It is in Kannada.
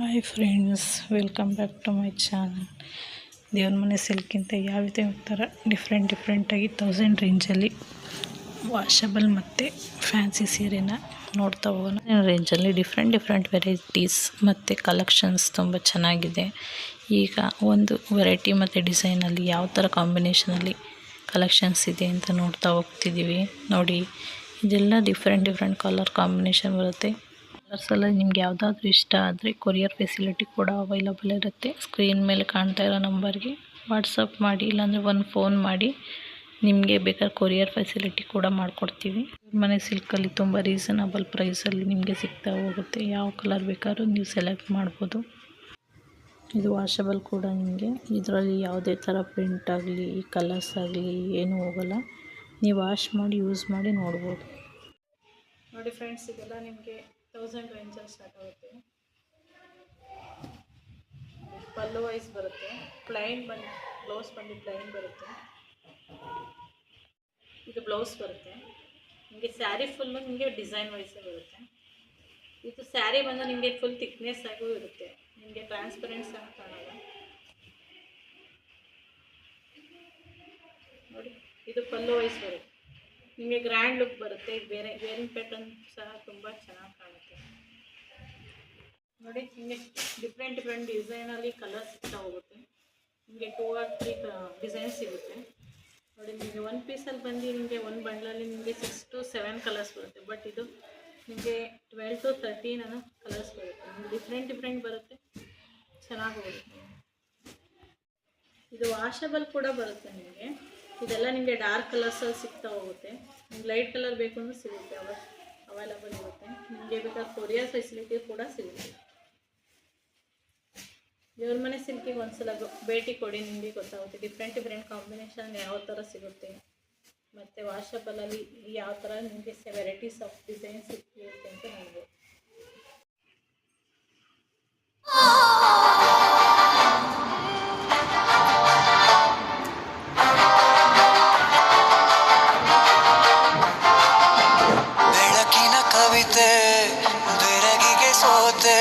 Hi friends, welcome back to my channel. ದೇವ್ರ ಮನೆ ಸಿಲ್ಕಿಂತ ಯಾವ ರೀತಿ ಥರ ಡಿಫ್ರೆಂಟಾಗಿ 1000 ರೇಂಜಲ್ಲಿ ವಾಷಬಲ್ ಮತ್ತು ಫ್ಯಾನ್ಸಿ ಸೀರೆನ ನೋಡ್ತಾ ಹೋಗೋಣ. ರೇಂಜಲ್ಲಿ ಡಿಫ್ರೆಂಟ್ ವೆರೈಟೀಸ್ ಮತ್ತು ಕಲೆಕ್ಷನ್ಸ್ ತುಂಬ ಚೆನ್ನಾಗಿದೆ. ಈಗ ಒಂದು ವೆರೈಟಿ ಮತ್ತು ಡಿಸೈನಲ್ಲಿ ಯಾವ ಥರ ಕಾಂಬಿನೇಷನಲ್ಲಿ ಕಲೆಕ್ಷನ್ಸ್ ಇದೆ ಅಂತ ನೋಡ್ತಾ ಹೋಗ್ತಿದ್ದೀವಿ. ನೋಡಿ, ಇದೆಲ್ಲ ಡಿಫ್ರೆಂಟ್ ಕಲರ್ ಕಾಂಬಿನೇಷನ್ ಬರುತ್ತೆ. ಕಲರ್ಸೆಲ್ಲ ನಿಮ್ಗೆ ಯಾವುದಾದ್ರೂ ಇಷ್ಟ ಆದರೆ ಕೊರಿಯರ್ ಫೆಸಿಲಿಟಿ ಕೂಡ ಅವೈಲಬಲ್ ಇರುತ್ತೆ. ಸ್ಕ್ರೀನ್ ಮೇಲೆ ಕಾಣ್ತಾ ಇರೋ ನಂಬರ್ಗೆ ವಾಟ್ಸಪ್ ಮಾಡಿ, ಇಲ್ಲಾಂದರೆ ಒಂದು ಫೋನ್ ಮಾಡಿ, ನಿಮಗೆ ಬೇಕಾದ್ರೆ ಕೊರಿಯರ್ ಫೆಸಿಲಿಟಿ ಕೂಡ ಮಾಡಿಕೊಡ್ತೀವಿ. ಮನೆ ಸಿಲ್ಕಲ್ಲಿ ತುಂಬ ರೀಸನಬಲ್ ಪ್ರೈಸಲ್ಲಿ ನಿಮಗೆ ಸಿಗ್ತಾ ಹೋಗುತ್ತೆ. ಯಾವ ಕಲರ್ ಬೇಕಾದ್ರೂ ನೀವು ಸೆಲೆಕ್ಟ್ ಮಾಡ್ಬೋದು. ಇದು ವಾಷಬಲ್ ಕೂಡ. ನಿಮಗೆ ಇದರಲ್ಲಿ ಯಾವುದೇ ಥರ ಪ್ರಿಂಟ್ ಆಗಲಿ ಕಲರ್ಸ್ ಆಗಲಿ ಏನೂ ಹೋಗಲ್ಲ. ನೀವು ವಾಶ್ ಮಾಡಿ ಯೂಸ್ ಮಾಡಿ ನೋಡ್ಬೋದು. ನೋಡಿ ಫ್ರೆಂಡ್ಸ್, ಇದೆಲ್ಲ ನಿಮಗೆ 1000 ರೇಂಜಲ್ಲಿ ಸ್ಟಾರ್ಟ್ ಆಗುತ್ತೆ. ಪಲ್ಲು ವೈಸ್ ಬರುತ್ತೆ. ಬ್ಲೌಸ್ ಬಂದು ಪ್ಲೈನ್ ಬರುತ್ತೆ. ಇದು ಬ್ಲೌಸ್ ಬರುತ್ತೆ. ನಿಮಗೆ ಸ್ಯಾರಿ ಫುಲ್ಲು ನಿಮಗೆ ಡಿಸೈನ್ ವೈಸೇ ಬರುತ್ತೆ. ಇದು ಸ್ಯಾರಿ ಬಂದು ನಿಮಗೆ ಫುಲ್ ಥಿಕ್ನೆಸ್ ಆಗೂ ಇರುತ್ತೆ. ನಿಮಗೆ ಟ್ರಾನ್ಸ್ಪರೆನ್ಸ್ ಆಗಿ ಕಾಣಲ್ಲ. ನೋಡಿ, ಇದು ಪಲ್ಲು ವೈಸ್ ಬರುತ್ತೆ. ನಿಮಗೆ ಗ್ರ್ಯಾಂಡ್ ಲುಕ್ ಬರುತ್ತೆ. ಬೇರಿಂಗ್ ಪ್ಯಾಟರ್ನ್ ಸಹ ತುಂಬ ಚೆನ್ನಾಗಿ ಕಾಣುತ್ತೆ. ನೋಡಿ, ನಿಮಗೆ ಡಿಫ್ರೆಂಟ್ ಡಿಸೈನಲ್ಲಿ ಕಲರ್ ಸಿಗ್ತಾ ಹೋಗುತ್ತೆ. ನಿಮಗೆ 2 or 3 ಡಿಸೈನ್ ಸಿಗುತ್ತೆ. ನೋಡಿ, ನಿಮಗೆ ಒಂದು ಪೀಸಲ್ಲಿ ಬಂದು ನಿಮಗೆ ಒಂದು ಬಂಡಲಲ್ಲಿ ನಿಮಗೆ 6 to 7 ಕಲರ್ಸ್ ಬರುತ್ತೆ. ಬಟ್ ಇದು ನಿಮಗೆ 12 to 13 ಕಲರ್ಸ್ ಬರುತ್ತೆ. ನಿಮಗೆ ಡಿಫ್ರೆಂಟ್ ಬರುತ್ತೆ. ಚೆನ್ನಾಗಿ ಹೋಗುತ್ತೆ. ಇದು ವಾಷಬಲ್ ಕೂಡ ಬರುತ್ತೆ. ನಿಮಗೆ ಇದೆಲ್ಲ ನಿಮಗೆ ಡಾರ್ಕ್ ಕಲರ್ಸಲ್ಲಿ ಸಿಗ್ತಾ ಹೋಗುತ್ತೆ. ನಿಮ್ಗೆ ಲೈಟ್ ಕಲರ್ ಬೇಕು ಅಂದ್ರೆ ಸಿಗುತ್ತೆ, ಅವೈಲಬಲ್ ಇರುತ್ತೆ. ನಿಮಗೆ ಬೇಕಾದ್ರೆ ಕೊರಿಯರ್ ಫೆಸಿಲಿಟಿ ಕೂಡ ಸಿಗುತ್ತೆ. ದೇವ್ರ ಮನೆ ಸಿಲ್ಕಿಗೆ ಒಂದ್ಸಲ ಭೇಟಿ ಕೊಡಿ, ನಿಮಗೆ ಗೊತ್ತಾಗುತ್ತೆ ಡಿಫ್ರೆಂಟ್ ಕಾಂಬಿನೇಷನ್ ಯಾವ ಥರ ಸಿಗುತ್ತೆ ಮತ್ತು ವಾಷಬಲಲ್ಲಿ ಯಾವ ಥರ ನಿಮಗೆ ವೆರೈಟೀಸ್ ಆಫ್ ಡಿಸೈನ್ಸ್ ಇರುತ್ತೆ ಅಂತ ನೋಡ್ಬೋದು. ಬೆಳಕಿನ ಕವಿತೆ ಬೆರಗಿಗೆ ಸೋತೆ